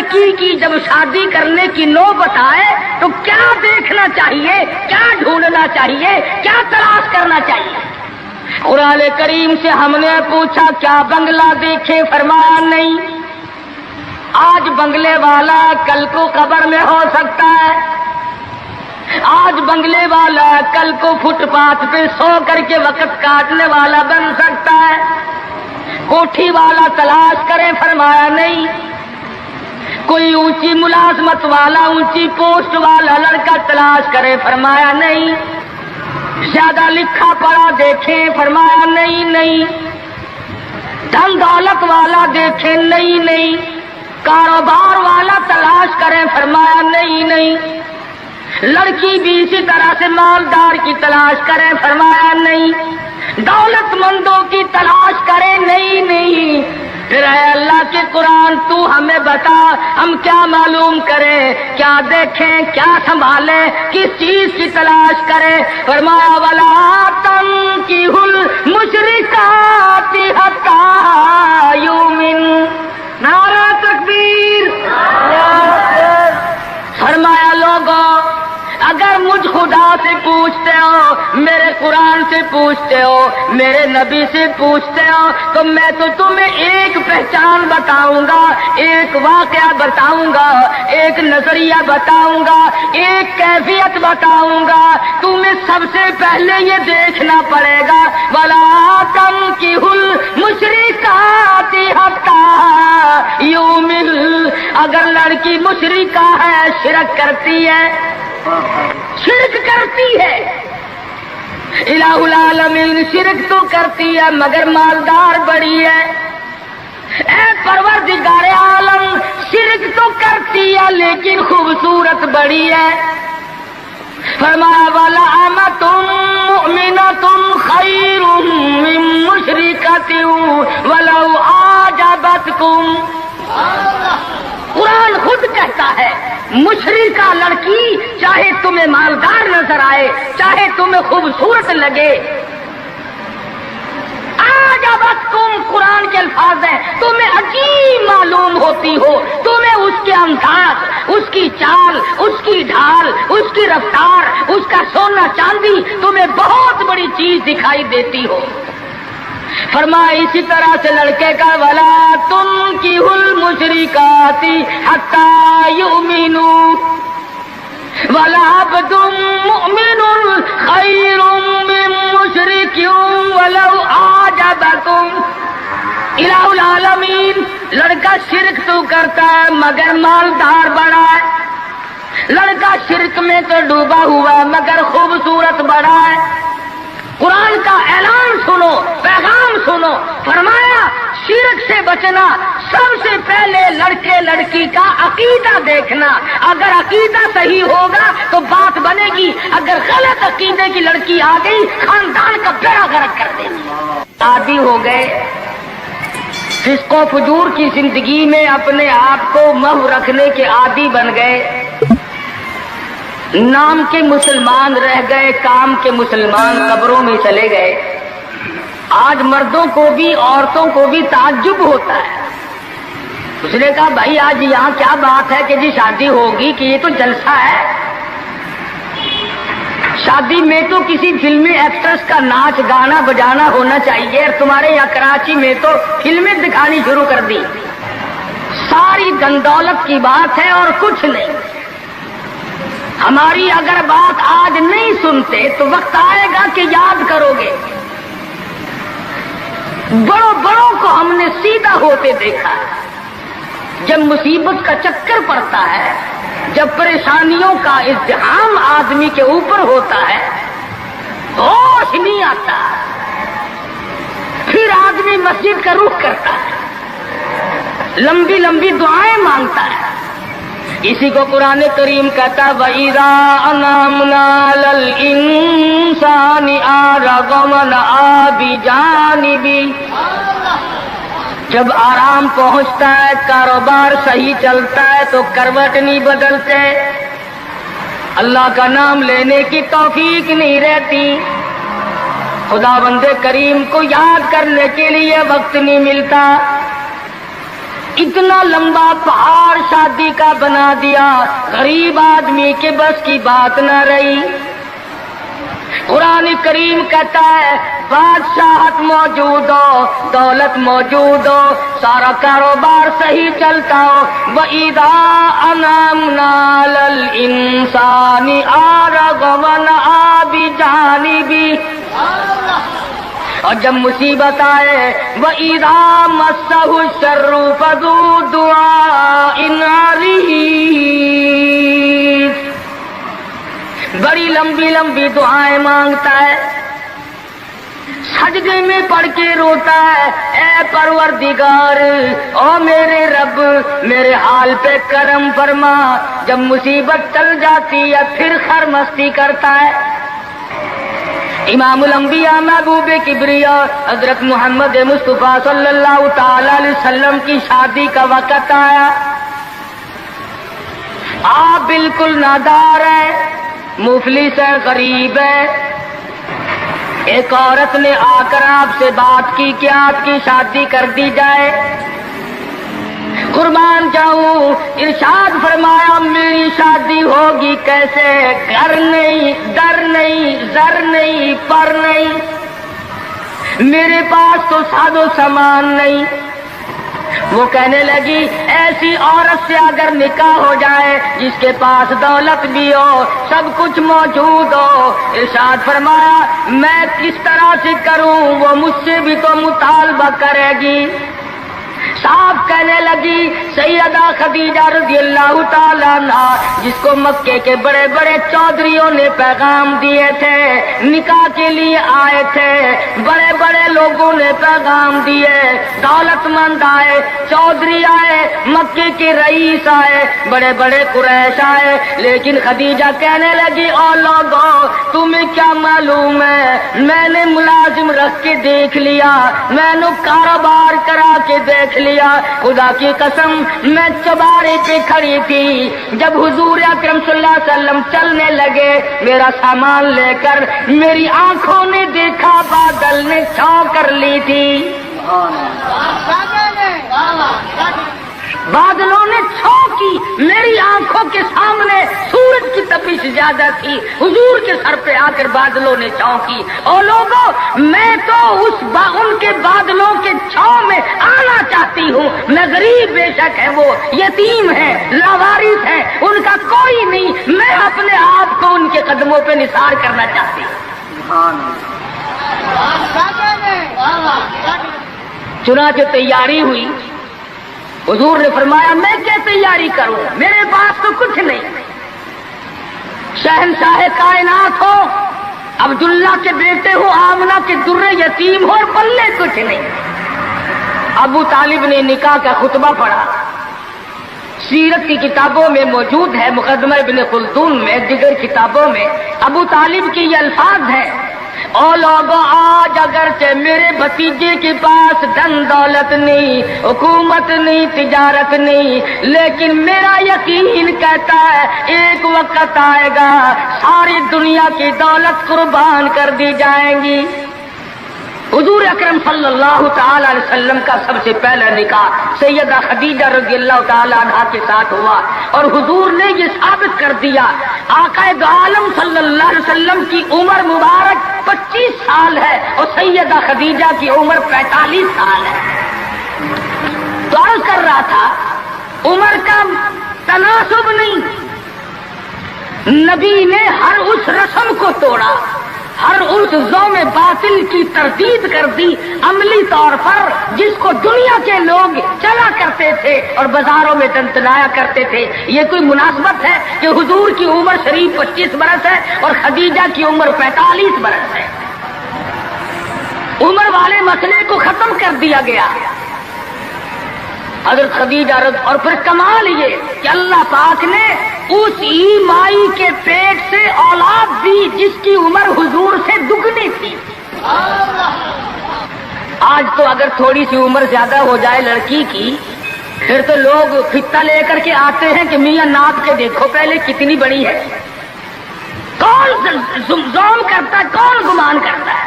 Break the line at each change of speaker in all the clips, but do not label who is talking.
لڑکی کی جب شادی کرنے کی نوبت آئے تو کیا دیکھنا چاہیے، کیا ڈھونڈنا چاہیے، کیا تلاش کرنا چاہیے؟ قرآن کریم سے ہم نے پوچھا کیا بنگلہ دیکھے؟ فرمایا نہیں۔ آج بنگلے والا کل کو قبر میں ہو سکتا ہے، آج بنگلے والا کل کو فٹ پاتھ پہ سو کر کے وقت کاٹنے والا بن سکتا ہے۔ کوٹھی والا تلاش کرے؟ فرمایا نہیں۔ کوئی اونچی ملازمت والا، اونچی پوسٹ والا لڑکا تلاش کرے؟ فرمایا نہیں۔ زیادہ لکھا پڑھا دیکھیں؟ فرمایا نہیں۔ دھن دولت والا دیکھیں؟ نہیں۔ کاروبار والا تلاش کریں؟ فرمایا نہیں۔ لڑکی بھی اسی طرح سے مالدار کی تلاش کریں؟ فرمایا نہیں۔ دولت مندوں کی تلاش کریں؟ نہیں۔ پھر اے اللہ کے قرآن تو ہمیں بتا، ہم کیا معلوم کریں، کیا دیکھیں، کیا سنبھالیں، کس چیز کی تلاش کریں؟ فرمایا وَلَا تَنكِحُوا الْمُشْرِكَاتِ حَتَّىٰ يُؤْمِنَّ۔ نعرہ تکبیر! فرمایا لوگوں اگر مجھ خدا سے پوچھتے ہو، میرے قرآن سے پوچھتے ہو، میرے نبی سے پوچھتے ہو، تو میں تو تمہیں ایک پہچان بتاؤں گا، ایک واقعہ بتاؤں گا، ایک نظریہ بتاؤں گا، ایک کیفیت بتاؤں گا۔ تمہیں سب سے پہلے یہ دیکھنا پڑے گا وَلَا تَنكِحُوا الْمُشْرِكَاتِ حَتَّىٰ يُؤْمِنَّ۔ اگر لڑکی مشرکہ ہے، شرک کرتی ہے، الہ العالمین شرک تو کرتی ہے مگر مالدار بڑی ہے۔ اے پروردگار عالم شرک تو کرتی ہے لیکن خوبصورت بڑی ہے۔ فرمایا وَلَأَمَةٌ مُؤْمِنَةٌ خَيْرٌ مِّن مُّشْرِكَةٍ وَلَوْ أَعْجَبَتْكُمْ۔ قرآن خود کہتا ہے مشرکہ لڑکی چاہے تمہیں مالدار نظر آئے، چاہے تمہیں خوبصورت لگے، آجابتکم قرآن کے الفاظ ہیں، تمہیں عجیب معلوم ہوتی ہو، تمہیں اس کے انداز، اس کی چال، اس کی ڈھال، اس کی رفتار، اس کا سونا چاندی تمہیں بہت بڑی چیز دکھائی دیتی ہو۔ فرمایا اسی طرح سے لڑکے کا وَلَا تُنكِحُوا الْمُشْرِكَاتِ حَتَّىٰ يُؤْمِنُوا وَلَعَبْدٌ مُؤْمِنٌ خَيْرٌ مِّن مُّشْرِكٍ وَلَوْ أَعْجَبَكُمْ۔ الہ العالمین لڑکا شرک تو کرتا ہے مگر مالدار بڑا ہے، لڑکا شرک میں تو ڈوبا ہوا مگر خوبصورت بڑا ہے۔ قرآن کا اعلان سنو، پیغام سنو، فرمایا شرک سے بچنا، سب سے پہلے لڑکے لڑکی کا عقیدہ دیکھنا، اگر عقیدہ صحیح ہوگا تو بات بنے گی، اگر غلط عقیدے کی لڑکی آ گئی خاندان کا بیڑا غرق کر دے گی۔ عادی ہو گئے فسق و فجور کی زندگی میں، اپنے آپ کو محو رکھنے کے عادی بن گئے، نام کے مسلمان رہ گئے، کام کے مسلمان قبروں میں چلے گئے۔ آج مردوں کو بھی عورتوں کو بھی تعجب ہوتا ہے۔ اس نے کہا بھائی آج یہاں کیا بات ہے کہ جی شادی ہوگی، کہ یہ تو جلسہ ہے؟ شادی میں تو کسی فلمی ایکٹریس کا ناچ گانا بجانا ہونا چاہیے، اور تمہارے یہاں کراچی میں تو فلمیں دکھانی شروع کر دی۔ ساری دن دولت کی بات ہے اور کچھ نہیں۔ ہماری اگر بات آج نہیں سنتے تو وقت آئے گا کہ یاد کرو گے۔ بڑوں کو ہم نے سیدھا ہوتے دیکھا ہے۔ جب مصیبت کا چکر پڑتا ہے، جب پریشانیوں کا ازدحام آدمی کے اوپر ہوتا ہے، ہوش نہیں آتا، پھر آدمی مسجد کا رخ کرتا ہے، لمبی لمبی دعائیں مانگتا ہے۔ اسی کو قرآن کریم کہتا ہے وَإِذَا أَنْعَمْنَا عَلَى الْإِنسَانِ أَعْرَضَ وَنَأَىٰ بِجَانِبِهِ۔ جب آرام پہنچتا ہے، کاروبار صحیح چلتا ہے تو کروٹ نہیں بدلتے، اللہ کا نام لینے کی توفیق نہیں رہتی، خدا بندے کریم کو یاد کرنے کے لیے وقت نہیں ملتا۔ اتنا لمبا پہاڑ شادی کا بنا دیا، غریب آدمی کے بس کی بات نہ رہی۔ قرآن کریم کہتا ہے بادشاہت موجود ہو، دولت موجود ہو، سارا کاروبار صحیح چلتا ہو، وَإِذَا أَنْعَمْنَا عَلَى الْإِنسَانِ أَعْرَضَ وَنَأَىٰ بِجَانِبِهِ، اور جب مصیبت آئے وَإِذَا مَسَّهُ الشَّرُّ فَذُو دُعَاءٍ عَرِيضٍ، بڑی لمبی لمبی دعائیں مانگتا ہے، سجدے میں پڑھ کے روتا ہے، اے پروردگار، او میرے رب، میرے حال پہ کرم فرما۔ جب مصیبت ٹل جاتی ہے پھر خرمستی کرتا ہے۔ امام الانبیاء محبوب کبریا حضرت محمد مصطفیٰ صلی اللہ تعالی علیہ وسلم کی شادی کا وقت آیا، آپ بالکل نادار ہیں، مفلس ہے، غریب ہے۔ ایک عورت نے آ کر آپ سے بات کی کہ آپ کی شادی کر دی جائے۔ قربان جاؤں، ارشاد فرمایا میری شادی ہوگی کیسے؟ گھر نہیں، در نہیں، زر نہیں، پر نہیں، میرے پاس تو ساز و سامان نہیں۔ وہ کہنے لگی ایسی عورت سے اگر نکاح ہو جائے جس کے پاس دولت بھی ہو، سب کچھ موجود ہو، ارشاد فرمایا میں کس طرح سے کروں؟ وہ مجھ سے بھی تو مطالبہ کرے گی۔ صاحب کہنے لگی سیدہ خدیجہ رضی اللہ تعالیٰ عنہ، جس کو مکے کے بڑے بڑے چودھریوں نے پیغام دیے تھے، نکاح کے لیے آئے تھے، بڑے بڑے لوگوں نے پیغام دیے، دولت مند آئے، چودھری آئے، مکے کے رئیس آئے، بڑے بڑے قریش آئے، لیکن خدیجہ کہنے لگی او لوگوں تمہیں کیا معلوم ہے، میں نے ملازم رکھ کے دیکھ لیا، میں نے کاروبار کرا کے دیکھ لیا، خدا کی قسم میں چوبارے پہ کھڑی تھی، جب حضور اکرم صلی اللہ علیہ وسلم چلنے لگے میرا سامان لے کر، میری آنکھوں نے دیکھا بادل نے چھاؤں کر لی تھی، بادلوں نے چھاؤں کی، میری آنکھوں کے سامنے سورج کی تپش زیادہ تھی، حضور کے سر پہ آ کر بادلوں نے چھاؤں کی۔ اور لوگوں میں تو ان کے بادلوں کے چھاؤں میں آنا چاہتی ہوں، میں غریب بے شک ہے، وہ یتیم ہے، لاوارث ہے، ان کا کوئی نہیں، میں اپنے آپ کو ان کے قدموں پہ نثار کرنا چاہتی ہوں۔ چنانچہ تیاری ہوئی، حضور نے فرمایا میں کیا تیاری کروں، میرے پاس تو کچھ نہیں، شہنشاہ کائنات ہو، عبداللہ کے بیٹے ہو، آمنہ کے درے یتیم ہو، اور پلے کچھ نہیں۔ ابو طالب نے نکاح کا خطبہ پڑھا، سیرت کی کتابوں میں موجود ہے، مقدمہ ابن خلدون میں، دیگر کتابوں میں ابو طالب کی یہ الفاظ ہیں، او لوگوں آج اگرچہ میرے بھتیجے کے پاس دھن دولت نہیں، حکومت نہیں، تجارت نہیں، لیکن میرا یقین کہتا ہے ایک وقت آئے گا ساری دنیا کی دولت قربان کر دی جائیں گی۔ حضور اکرم صلی اللہ تعالی علیہ وسلم کا سب سے پہلا نکاح سیدہ خدیجہ رضی اللہ تعالی عنہا کے ساتھ ہوا، اور حضور نے یہ ثابت کر دیا، آقا دو عالم صلی اللہ علیہ وسلم کی عمر مبارک 25 سال ہے اور سیدہ خدیجہ کی عمر 45 سال ہے۔ تو عرض کر رہا تھا عمر کا تناسب نہیں، نبی نے ہر اس رسم کو توڑا، ہر اس ذوم باطل کی تردید کر دی عملی طور پر، جس کو دنیا کے لوگ چلا کرتے تھے اور بازاروں میں تنتنایا کرتے تھے۔ یہ کوئی مناسبت ہے کہ حضور کی عمر شریف 25 برس ہے اور خدیجہ کی عمر 45 برس ہے؟ عمر والے مسئلے کو ختم کر دیا گیا۔ حضرت خدیجہ اور پھر کمال یہ کہ اللہ پاک نے اس ہی مائی کے پیٹ سے اولاد دی جس کی عمر حضور سے دگنی تھی۔ آج تو اگر تھوڑی سی عمر زیادہ ہو جائے لڑکی کی، پھر تو لوگ فتا لے کر کے آتے ہیں کہ میاں ناپ کے دیکھو پہلے کتنی بڑی ہے۔ کون زوم کرتا ہے، کون گمان کرتا ہے؟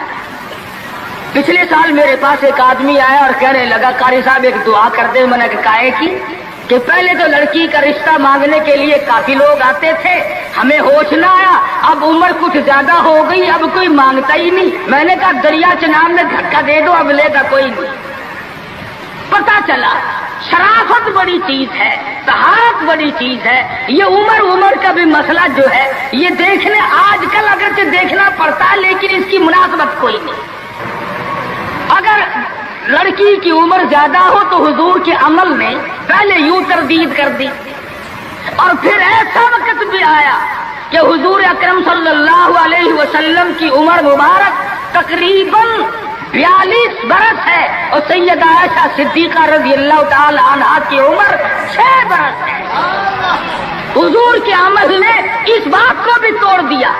پچھلے سال میرے پاس ایک آدمی آیا اور کہنے لگا قاری صاحب ایک دعا کر دے. میں نے کہا کی کہ پہلے تو لڑکی کا رشتہ مانگنے کے لیے کافی لوگ آتے تھے, ہمیں ہوش نہ آیا, اب عمر کچھ زیادہ ہو گئی, اب کوئی مانگتا ہی نہیں. میں نے کہا دریا چناب میں دھکا دے دو, اب لے گا کوئی نہیں. پتا چلا شرافت بڑی چیز ہے, طہارت بڑی چیز ہے. یہ عمر کا بھی مسئلہ جو ہے یہ دیکھنے آج کل اگرچہ دیکھنا پڑتا ہے لیکن اس کی مناسبت کوئی نہیں. اگر لڑکی کی عمر زیادہ ہو تو حضور کے عمل نے پہلے یوں تردید کر دی, اور پھر ایسا وقت بھی آیا کہ حضور اکرم صلی اللہ علیہ وسلم کی عمر مبارک تقریباً 42 برس ہے, اور سیدہ عائشہ صدیقہ رضی اللہ تعالی عنہا کی عمر 6 برس ہے. حضور کے عمل نے اس بات کو بھی توڑ دیا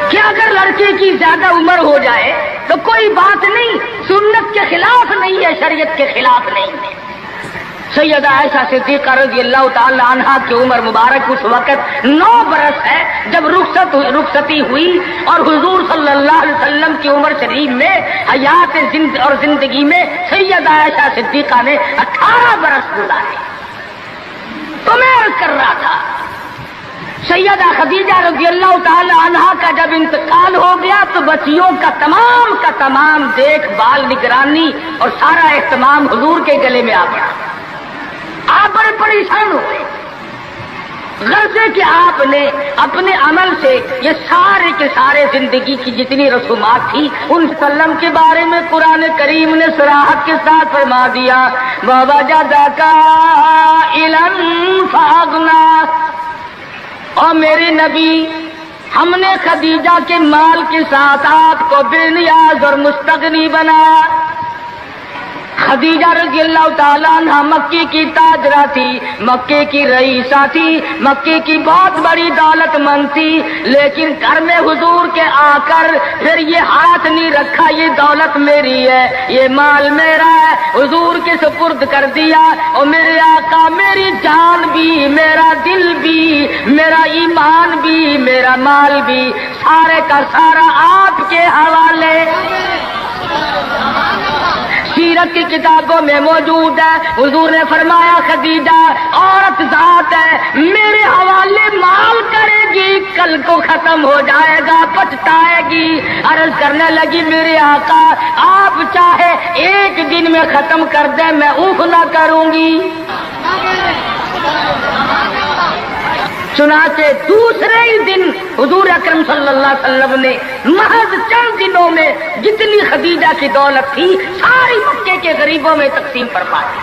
کہ اگر لڑکے کی زیادہ عمر ہو جائے تو کوئی بات نہیں, سنت کے خلاف نہیں ہے, شریعت کے خلاف نہیں ہے. سیدہ عائشہ صدیقہ رضی اللہ تعالی عنہا کی عمر مبارک اس وقت 9 برس ہے جب رخصتی ہوئی, اور حضور صلی اللہ علیہ وسلم کی عمر شریف میں حیات اور زندگی میں سیدہ عائشہ صدیقہ نے 18 برس گزارے. تو میں عرض کر رہا تھا سیدہ خدیجہ رضی اللہ تعالی عنہا کا جب انتقال ہو گیا تو بچیوں کا تمام دیکھ بھال, نگرانی اور سارا اہتمام حضور کے گلے میں آ پڑا. آپ بڑے پریشان ہوئے, غرضے کہ آپ نے اپنے عمل سے یہ سارے کے سارے زندگی کی جتنی رسومات تھی ان سلم کے بارے میں قرآن کریم نے صراحت کے ساتھ فرما دیا, وَوَجَدَكَ عَائِلًا فَأَغْنَىٰ. اور میرے نبی ہم نے خدیجہ کے مال کے ساتھ آپ کو بے نیاز اور مستغنی بنایا. خدیجہ رضی اللہ تعالیٰ عنہ مکے کی تاجرہ تھی, مکے کی رئیسہ تھی, مکے کی بہت بڑی دولت مند تھی, لیکن گھر میں حضور کے آ کر پھر یہ ہاتھ نہیں رکھا یہ دولت میری ہے, یہ مال میرا ہے, حضور کے سپرد کر دیا. اور میرے آقا میری جان بھی, میرا دل بھی, میرا ایمان بھی, میرا مال بھی, سارے کا سارا آپ کے حوالے. سیرت کی کتابوں میں موجود ہے, حضور نے فرمایا خدیجہ عورت ذات ہے, میرے حوالے مال کرے گی, کل کو ختم ہو جائے گا, پچھتائے گی. عرض کرنے لگی میرے آقا آپ چاہے ایک دن میں ختم کر دیں میں اوف نہ کروں گی. چنانچہ دوسرے ہی دن حضور اکرم صلی اللہ علیہ وسلم نے محض چند دنوں میں جتنی خدیجہ کی دولت تھی ساری مکے کے غریبوں میں تقسیم فرما دی.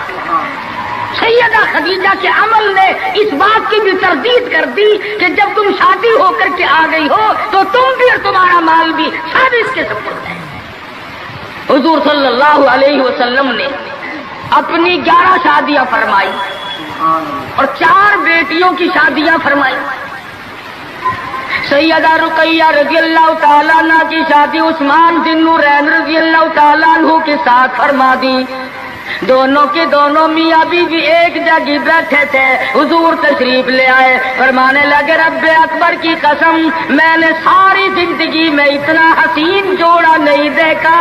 سیدہ خدیجہ کے عمل نے اس بات کی بھی تردید کر دی کہ جب تم شادی ہو کر کے آ گئی ہو تو تم بھی اور تمہارا مال بھی سب اس کے سپرد ہے. حضور صلی اللہ علیہ وسلم نے اپنی 11 شادیاں فرمائی اور 4 بیٹیوں کی شادیاں فرمائی. سیدہ رقیہ رضی اللہ تعالیٰ عنہ کی شادی عثمان ذی النورین رضی اللہ تعالیٰ عنہ کے ساتھ فرما دی. دونوں کے دونوں میاں بیوی ایک جگہ بیٹھے تھے, حضور تشریف لے آئے, فرمانے لگے رب اکبر کی قسم میں نے ساری زندگی میں اتنا حسین جوڑا نہیں دیکھا.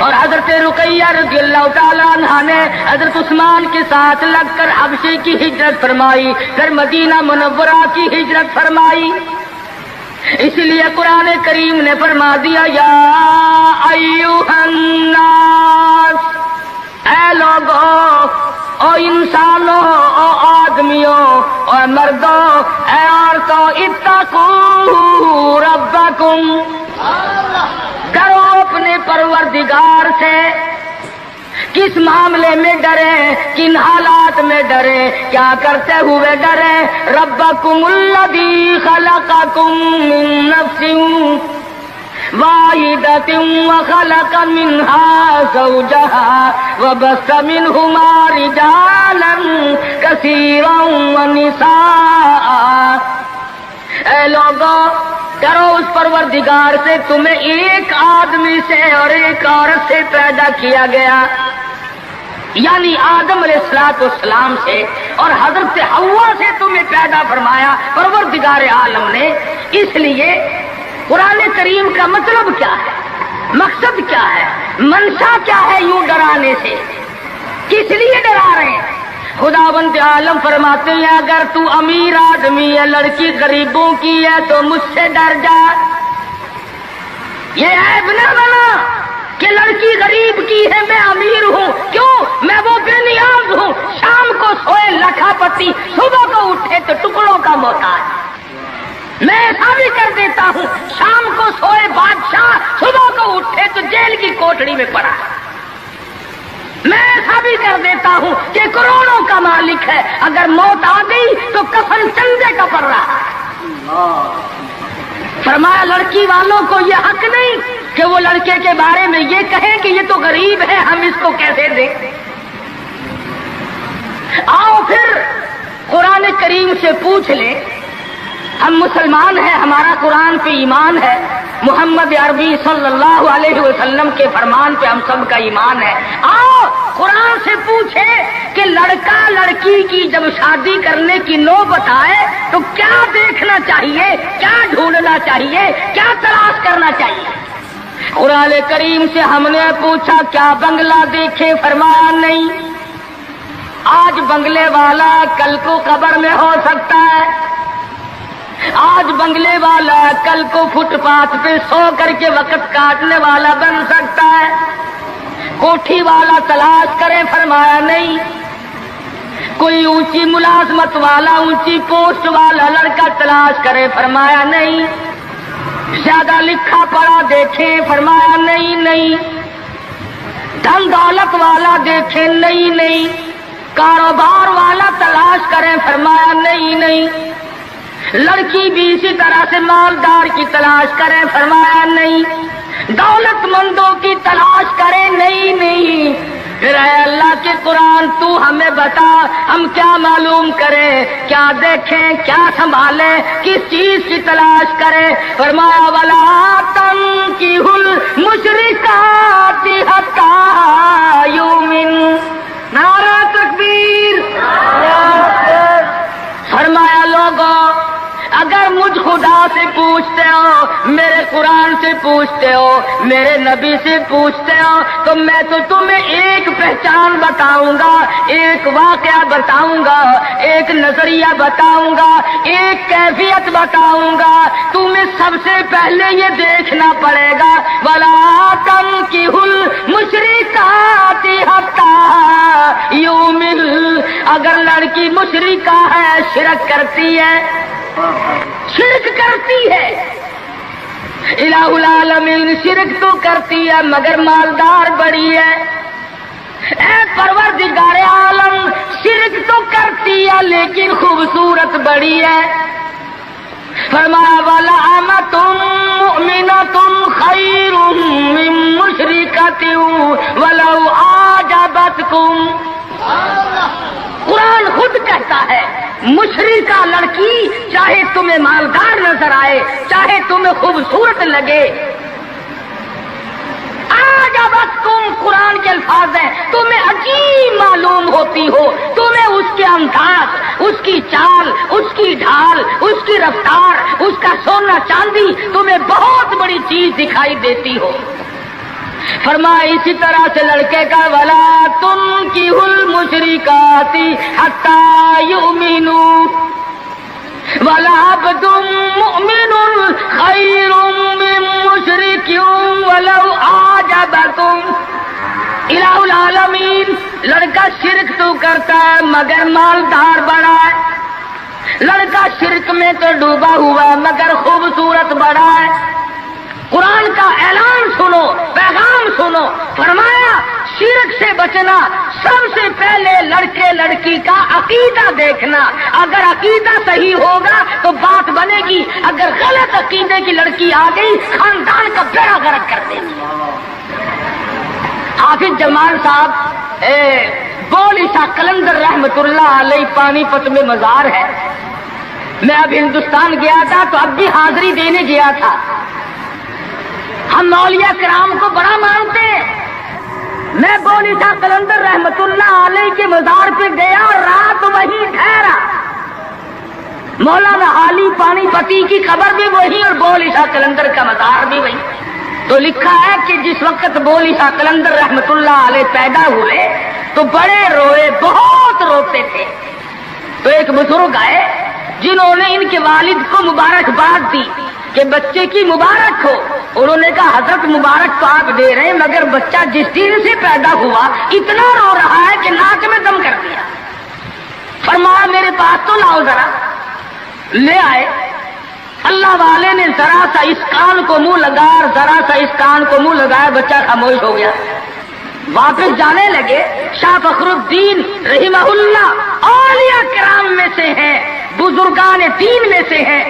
اور حضرت رقیہ رضی اللہ تعالیٰ عنہ نے حضرت عثمان کے ساتھ لگ کر حبشے کی ہجرت فرمائی, پھر مدینہ منورہ کی ہجرت فرمائی. اس لیے قرآن کریم نے فرما دیا یا ایھا الناس, اے لوگوں, او انسانوں, او آدمیوں, او مردوں, اے عورتوں, اتقوا ربکم, ڈرو اپنے پروردگار سے. کس معاملے میں ڈریں, کن حالات میں ڈریں, کیا کرتے ہوئے ڈریں؟ ربکم الذی خلقکم من نفس واحدۃ وخلق منها زوجها وبث منهما رجالا کثیرا ونساء. اے لوگوں ڈرو اس پروردگار سے, تمہیں ایک آدمی سے اور ایک عورت سے پیدا کیا گیا, یعنی آدم علیہ السلام سے اور حضرت حوا سے تمہیں پیدا فرمایا پروردگار عالم نے. اس لیے قرآن کریم کا مطلب کیا ہے، مقصد کیا ہے، منشا کیا ہے یوں ڈرانے سے، کس لیے ڈرا رہے ہیں؟ خداوند عالم فرماتے ہیں اگر تو امیر آدمی ہے، لڑکی غریبوں کی ہے تو مجھ سے ڈر جا۔ یہ عیب نہ بنا کہ لڑکی غریب کی ہے میں امیر ہوں، کیوں؟ میں وہ بے نیاز ہوں، شام کو سوئے لکھا پتی، صبح کو اٹھے تو ٹکڑوں کا محتاج۔ میں ایسا بھی کر دیتا ہوں، شام کو سوئے بادشاہ، صبح کو اٹھے تو جیل کی کوٹڑی میں پڑا۔ میں ایسا بھی کر دیتا ہوں کہ کروڑوں کا مالک ہے، اگر موت آ گئی تو کفن چندے کا پڑ رہا ہے۔ فرمایا لڑکی والوں کو یہ حق نہیں کہ وہ لڑکے کے بارے میں یہ کہیں کہ یہ تو غریب ہے، ہم اس کو کیسے دیں۔ آؤ پھر قرآن کریم سے پوچھ لیں، ہم مسلمان ہیں، ہمارا قرآن پہ ایمان ہے، محمد عربی صلی اللہ علیہ وسلم کے فرمان پہ ہم سب کا ایمان ہے۔ آؤ قرآن سے پوچھے کہ لڑکا لڑکی کی جب شادی کرنے کی نوبت آئے تو کیا دیکھنا چاہیے، کیا ڈھونڈنا چاہیے، کیا تلاش کرنا چاہیے۔ قرآن کریم سے ہم نے پوچھا کیا بنگلہ دیکھے، فرمایا نہیں۔ آج بنگلے والا کل کو قبر میں ہو سکتا ہے، آج بنگلے والا کل کو فٹ پاتھ پہ سو کر کے وقت کاٹنے والا بن سکتا ہے۔ کوٹھی والا تلاش کرے، فرمایا نہیں۔ کوئی اونچی ملازمت والا، اونچی پوسٹ والا لڑکا تلاش کرے، فرمایا نہیں۔ زیادہ لکھا پڑھا دیکھے، فرمایا نہیں۔ دھن دولت والا دیکھے، نہیں۔ کاروبار والا تلاش کرے، فرمایا نہیں۔ لڑکی بھی اسی طرح سے مالدار کی تلاش کرے، فرمایا نہیں۔ دولت مندوں کی تلاش کرے، نہیں۔ پھر اے اللہ کے قرآن تو ہمیں بتا، ہم کیا معلوم کریں، کیا دیکھیں، کیا سنبھالیں، کس چیز کی تلاش کریں؟ فرمایا وَلَا تَنكِحُوا الْمُشْرِكَاتِ حَتَّىٰ يُؤْمِنَّ۔ نعرہ تکبیر! فرمایا لوگوں اگر مجھ خدا سے پوچھتے ہو، میرے قرآن سے پوچھتے ہو، میرے نبی سے پوچھتے ہو تو میں تو تمہیں ایک پہچان بتاؤں گا، ایک واقعہ بتاؤں گا، ایک نظریہ بتاؤں گا، ایک کیفیت بتاؤں گا۔ تمہیں سب سے پہلے یہ دیکھنا پڑے گا وَلَا تَنكِحُوا الْمُشْرِكَاتِ حَتَّىٰ يُؤْمِنَّ۔ اگر لڑکی مشرکہ ہے، شرک کرتی ہے، الہ العالمین شرک تو کرتی ہے مگر مالدار بڑی ہے۔ اے پروردگار عالم شرک تو کرتی ہے لیکن خوبصورت بڑی ہے۔ فرمایا وَلَأَمَةٌ مُؤْمِنَةٌ خَيْرٌ مِّن مُّشْرِكَةٍ وَلَوْ أَعْجَبَتْكُمْ۔ قرآن خود کہتا ہے مشرکہ لڑکی چاہے تمہیں مالدار نظر آئے، چاہے تمہیں خوبصورت لگے، آجابتکم قرآن کے الفاظ ہیں، تمہیں عجیب معلوم ہوتی ہو، تمہیں اس کے انداز، اس کی چال، اس کی ڈھال، اس کی رفتار، اس کا سونا چاندی تمہیں بہت بڑی چیز دکھائی دیتی ہو۔ فرمایا اسی طرح سے لڑکے کا وَلَا تُنكِحُوا الْمُشْرِكَاتِ حَتَّىٰ يُؤْمِنُوا وَلَعَبْدٌ مُؤْمِنٌ خَيْرٌ مِّن مُّشْرِكٍ وَلَوْ أَعْجَبَكُمْ۔ الہ العالمین لڑکا شرک تو کرتا ہے مگر مالدار بڑا ہے، لڑکا شرک میں تو ڈوبا ہوا مگر خوبصورت بڑا ہے۔ قرآن کا اعلان سنو، پیغام سنو، فرمایا شرک سے بچنا، سب سے پہلے لڑکے لڑکی کا عقیدہ دیکھنا، اگر عقیدہ صحیح ہوگا تو بات بنے گی، اگر غلط عقیدے کی لڑکی آ گئی خاندان کا بیڑا غرق کر دے گی۔ حافظ جمال صاحب بولی شاہ قلندر رحمت اللہ علیہ پانی پت میں مزار ہے، میں اب ہندوستان گیا تھا تو اب بھی حاضری دینے گیا تھا۔ ہم اولیاء کرام کو بڑا مانتے ہیں، میں بولی شاہ قلندر رحمت اللہ علیہ کے مزار پہ گیا اور رات وہیں ٹھہرا۔ مولانا علی پانی پتی کی قبر بھی وہی اور بول عیسیٰ قلندر کا مزار بھی وہی. تو لکھا ہے کہ جس وقت بول عیسیٰ قلندر رحمت اللہ علیہ پیدا ہوئے تو بڑے روئے، بہت روتے تھے. تو ایک بزرگ آئے جنہوں نے ان کے والد کو مبارکباد دی کہ بچے کی مبارک ہو. انہوں نے کہا حضرت مبارک تو آپ دے رہے ہیں مگر بچہ جس دن سے پیدا ہوا اتنا رو رہا ہے کہ ناک میں دم کر دیا. فرمایا میرے پاس تو لاؤ ذرا. لے آئے. اللہ والے نے ذرا سا اس کان کو منہ لگایا، ذرا سا اس کان کو منہ لگایا، بچہ خاموش ہو گیا. واپس جانے لگے. شاہ فخر الدین رحمہ اللہ اولیاء کرام میں سے ہیں، بزرگان دین میں سے ہیں.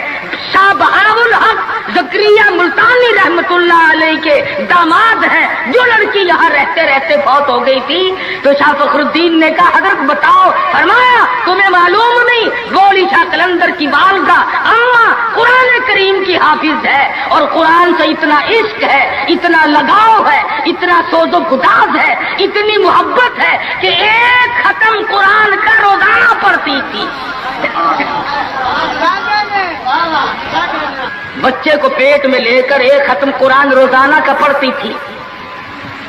شاہ بہاء الحق زکریا ملتانی رحمت اللہ علیہ کے داماد ہیں. جو لڑکی یہاں رہتے رہتے فوت ہو گئی تھی تو شاہ فخر الدین نے کہا حضرت بتاؤ. فرمایا تمہیں معلوم نہیں بول عیسیٰ قلندر کی والدہ اماں قرآن کریم کی حافظ ہے اور قرآن سے اتنا عشق ہے، اتنا لگاؤ ہے، اتنا سوز و گداز ہے، اتنی محبت ہے کہ ایک ختم قرآن کا روزانہ پڑھتی تھی. بچے کو پیٹ میں لے کر ایک ختم قرآن روزانہ کا پڑھتی تھی.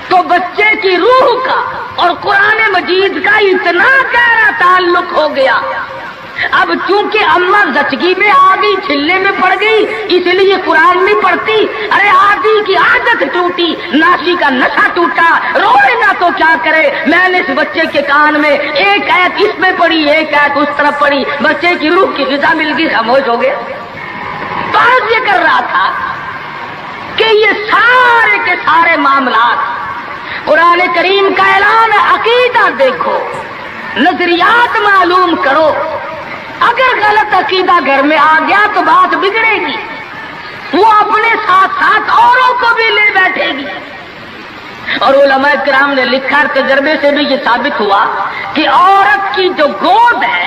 تو بچے کی روح کا اور قرآن مجید کا اتنا گہرا تعلق ہو گیا. اب چونکہ اماں زچگی میں آ گئی، چھلے میں پڑ گئی، اس لیے قرآن نہیں پڑھتی. ارے آدھی کی عادت ٹوٹی، ناشی کا نشہ ٹوٹا، روئے نہ تو کیا کرے. میں نے اس بچے کے کان میں ایک آیت اس میں پڑھی، ایک آیت اس طرف پڑھی، بچے کی روح کی غذا مل گئی، خاموش ہو گیا. بات یہ کر رہا تھا کہ یہ سارے کے سارے معاملات قرآن کریم کا اعلان. عقیدہ دیکھو، نظریات معلوم کرو. اگر غلط عقیدہ گھر میں آ گیا تو بات بگڑے گی، وہ اپنے ساتھ ساتھ اوروں کو بھی لے بیٹھے گی. اور علماء کرام نے لکھا، تجربے سے بھی یہ ثابت ہوا کہ عورت کی جو گود ہے،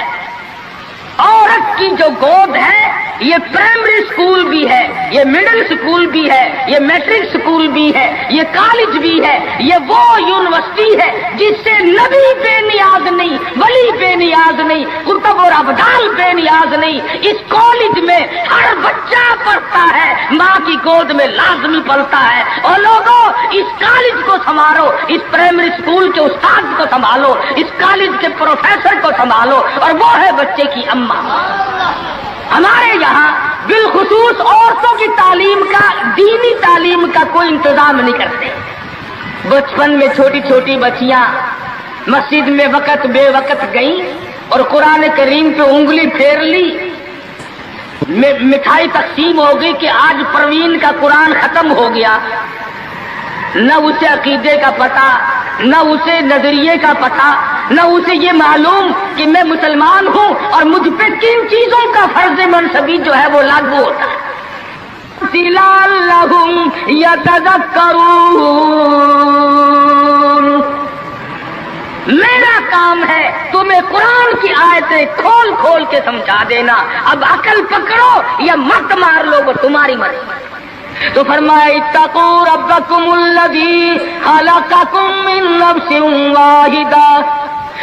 عورت کی جو گود ہے یہ پرائمری اسکول بھی ہے، یہ مڈل اسکول بھی ہے، یہ میٹرک اسکول بھی ہے، یہ کالج بھی ہے، یہ وہ یونیورسٹی ہے جس سے نبی بے نیاز نہیں، ولی بے نیاز نہیں، کتب اور ابدال بے نیاز نہیں. اس کالج میں ہر بچہ پڑھتا ہے، ماں کی گود میں لازمی پڑھتا ہے. اور لوگوں اس کالج کو سنبھالو، اس پرائمری اسکول کے استاد کو سنبھالو، اس کالج کے پروفیسر کو سنبھالو، اور وہ ہے بچے کی اماں. ہمارے یہاں بالخصوص عورتوں کی تعلیم کا، دینی تعلیم کا کوئی انتظام نہیں کرتے. بچپن میں چھوٹی چھوٹی بچیاں مسجد میں وقت بے وقت گئیں اور قرآن کریم پہ انگلی پھیر لی، مٹھائی تقسیم ہو گئی کہ آج پروین کا قرآن ختم ہو گیا. نہ اسے عقیدے کا پتہ، نہ اسے نظریے کا پتہ، نہ اسے یہ معلوم کہ میں مسلمان ہوں اور مجھ پہ کن چیزوں کا فرض منصبی جو ہے وہ لاگو ہوتا ہے. لعلہم یتذکرون. میرا کام ہے تمہیں قرآن کی آیتیں کھول کھول کے سمجھا دینا. اب عقل پکڑو یا مت مار لو، وہ تمہاری مرضی. تو فرمایا اتقوا ربکم الذی خلقکم من نفس واحدہ.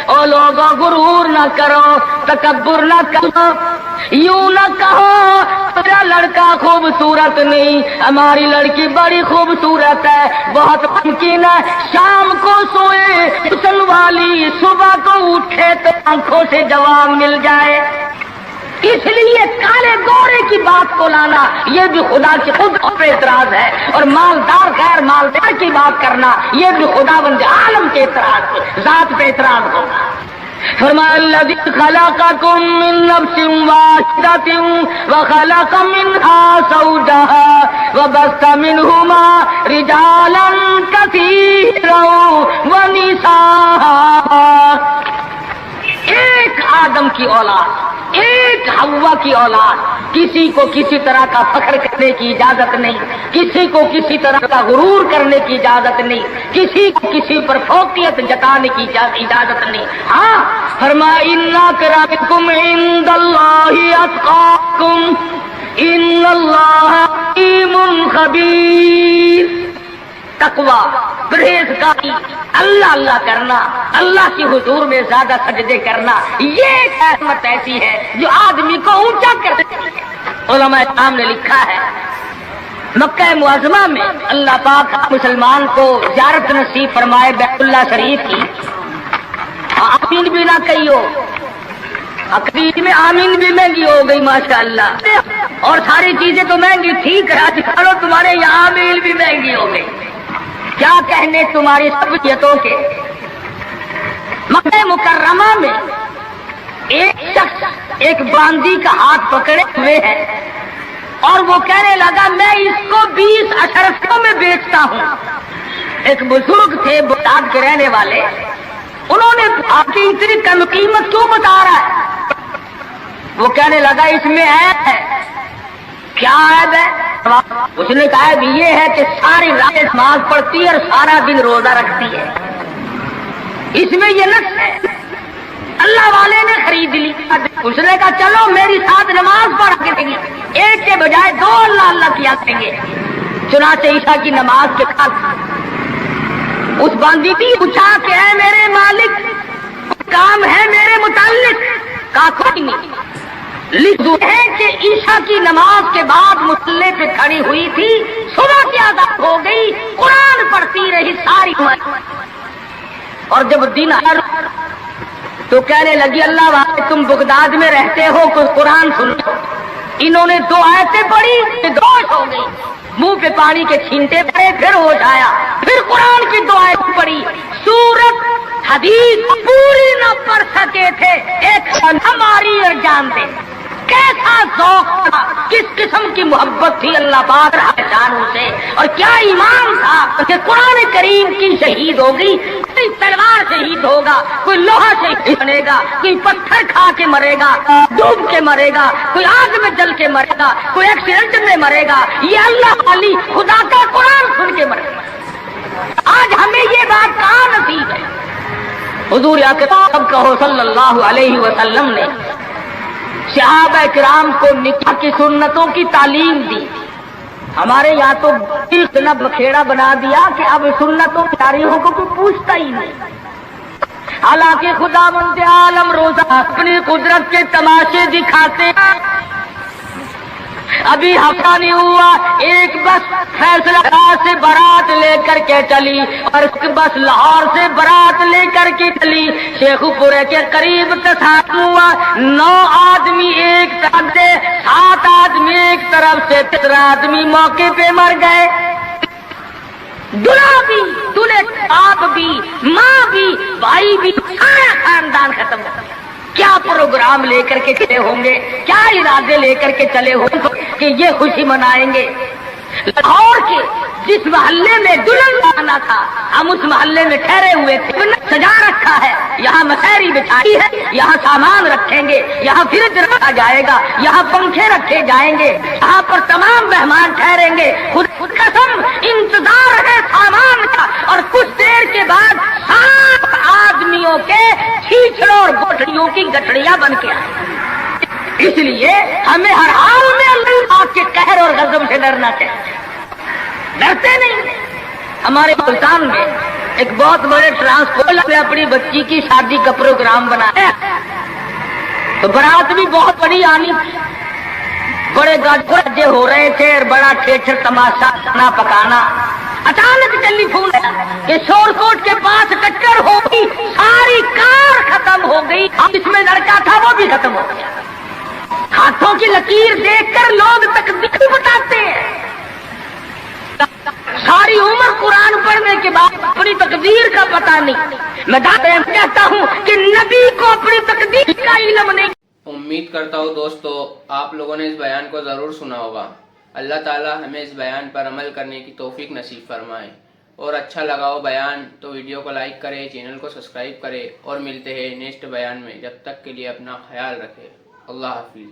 او لوگوں غرور نہ کرو، تکبر نہ کرو، یوں نہ کہو میرا لڑکا خوبصورت نہیں، ہماری لڑکی بڑی خوبصورت ہے. بہت ممکن ہے شام کو سوئے حسن والی صبح کو اٹھے تو آنکھوں سے جواب مل جائے. اس لیے کالے گورے کی بات کو لانا یہ بھی خدا کی خود پر اعتراض ہے، اور مالدار غیر مالدار کی بات کرنا یہ بھی خدا بند عالم کے اعتراض، ذات پہ اعتراض ہوگا. فرمایا الذی خلقکم من نفس واحدۃ وخلق منها زوجها وبث منهما رجالا کثیرا ونساء. ایک آدم کی اولاد، ایک حوا کی اولاد. کسی کو کسی طرح کا فخر کرنے کی اجازت نہیں، کسی کو کسی طرح کا غرور کرنے کی اجازت نہیں، کسی کو کسی پر فوقیت جتانے کی اجازت نہیں. ہاں فرمایا ان اکرمکم عند اللہ اتقاکم ان اللہ علیم خبیر. تقوی پرہیزگاری، اللہ اللہ کرنا، اللہ کی حضور میں زیادہ سجدے کرنا، یہ ایک حکمت ایسی ہے جو آدمی کو اونچا کر دیتی ہے۔ علماء کرام نے لکھا ہے مکہ معظمہ میں اللہ پاک مسلمان کو زیارت نصیب فرمائے بیت اللہ شریف کی، آمین بھی نہ کہیو، عقید میں آمین بھی مہنگی ہو گئی ماشاءاللہ، اور ساری چیزیں تو مہنگی ٹھیک ہے، چلو تمہارے یہاں آمین بھی مہنگی ہو گئی، کیا کہنے تمہاری سبیتوں کے۔ مکہ مکرمہ میں ایک شخص ایک باندی کا ہاتھ پکڑے ہوئے ہے اور وہ کہنے لگا میں اس کو 20 اشرفیوں میں بیچتا ہوں۔ ایک بزرگ تھے بغداد کے رہنے والے، انہوں نے آپ کی اتنی کم قیمت کیوں بتا رہا ہے؟ وہ کہنے لگا اس میں عیب ہے۔ کیا عیب ہے؟ اس نے کہا عیب یہ ہے کہ ساری رات نماز پڑھتی ہے اور سارا دن روزہ رکھتی ہے، اس میں یہ نقص ہے۔ اللہ والے نے خرید لی، اس نے کہا چلو میری ساتھ نماز پڑھ کے دیں گے، ایک کے بجائے 2 اللہ اللہ کیا کریں گے۔ چنانچہ عشاء کی نماز کے بعد اس باندی نے پوچھا کہ اے میرے مالک کام ہے میرے متعلق؟ کہا کوئی نہیں، لکھ دو ہے کہ عشاء کی نماز کے بعد مصلی پہ کھڑی ہوئی تھی، صبح کی آزاد ہو گئی، قرآن پڑھتی رہی ساری عمر، اور جب دن آیا تو کہنے لگی اللہ والے تم بغداد میں رہتے ہو کچھ قرآن سنو۔ انہوں نے 2 آیتیں پڑھی، دوش ہو گئی، منہ پہ پانی کے چھینٹے پڑے، پھر ہوش آیا، پھر قرآن کی 2 آیتیں پڑھی، سورت حدیث پوری نہ پڑھ سکے تھے، ایک ہماری اور جان دے۔ کیسا ذوق تھا، کس قسم کی محبت تھی اللہ پاک جانوں سے، اور کیا ایمان تھا کہ قرآن کریم کی شہید ہوگی، کوئی تلوار شہید ہوگا، کوئی لوہا شہید بنے گا، کوئی پتھر کھا کے مرے گا، ڈوب کے مرے گا، کوئی آگ میں جل کے مرے گا، کوئی ایکسیڈنٹ میں مرے گا، یہ اللہ والی خدا کا قرآن سن کے مرے گا۔ آج ہمیں یہ بات کہاں نصیب ہے؟ حضور اکرم کہو صلی اللہ علیہ وسلم نے صحابہ کرام کو نکاح کی سنتوں کی تعلیم دی۔ ہمارے یہاں تو اتنا بکھیڑا بنا دیا کہ اب سنتوں کی تاریخوں کو کوئی پوچھتا ہی نہیں۔ حالانکہ خدا مند عالم روزہ اپنی قدرت کے تماشے دکھاتے ہیں۔ ابھی ہفتہ نہیں ہوا ایک بس فیصلہ آباد سے بارات لے کر کے چلی، اور ایک بس لاہور سے بارات لے کر کے چلی، شیخو پورے کے قریب تصادم ہوا، 9 آدمی ایک طرف سے، 7 آدمی ایک طرف سے، 13 آدمی موقع پہ مر گئے۔ دلہا بھی، دلہے باپ بھی، ماں بھی، بھائی بھی، سارا خاندان ختم ہو گیا۔ کیا پروگرام لے کر کے چلے ہوں گے، کیا ارادے لے کر کے چلے ہوں گے کہ یہ خوشی منائیں گے؟ لاہور کے جس محلے میں دلہن آنا تھا، ہم اس محلے میں ٹھہرے ہوئے تھے، سجا رکھا ہے، یہاں مسہری بچھائی ہے، یہاں سامان رکھیں گے، یہاں فریج رکھا جائے گا، یہاں پنکھے رکھے جائیں گے، یہاں پر تمام مہمان ٹھہریں گے، خود قسم انتظار ہے سامان کا، اور کچھ دیر کے بعد 7 آدمیوں کے چھیچڑوں اور گوٹڑیوں کی گٹڑیاں بن کے آئے۔ اس لیے ہمیں ہر حال میں اللہ کے قہر اور غضب سے ڈرنا چاہیے، ڈرتے نہیں۔ ہمارے ملتان میں ایک بہت بڑے ٹرانسپورٹ نے اپنی بچی کی شادی کا پروگرام بنایا، تو برات بھی بہت بڑی آنی، بڑے گاجے ہو رہے تھے اور بڑا ٹھیٹر تماشا کھانا پکانا۔ اچانک ٹیلی فون کہ شور کوٹ کے پاس ٹکر ہو گئی، ساری کار ختم ہو گئی، جس میں لڑکا تھا وہ بھی ختم ہو گیا۔ ہاتھوں کی لکیر دیکھ کر لوگ تقدیر بتاتے ہیں، ساری عمر قرآن پڑھنے کے بعد اپنی تقدیر کا پتہ نہیں۔ میں کہتا ہوں کہ نبی کو اپنی تقدیر کا علم نہیں۔
امید کرتا ہوں دوستو آپ لوگوں نے اس بیان کو ضرور سنا ہوگا۔ اللہ تعالی ہمیں اس بیان پر عمل کرنے کی توفیق نصیب فرمائے، اور اچھا لگا ہو بیان تو ویڈیو کو لائک کرے، چینل کو سبسکرائب کرے، اور ملتے ہیں نیکسٹ بیان میں۔ جب تک کے لیے اپنا خیال رکھے۔ اللہ حافظ۔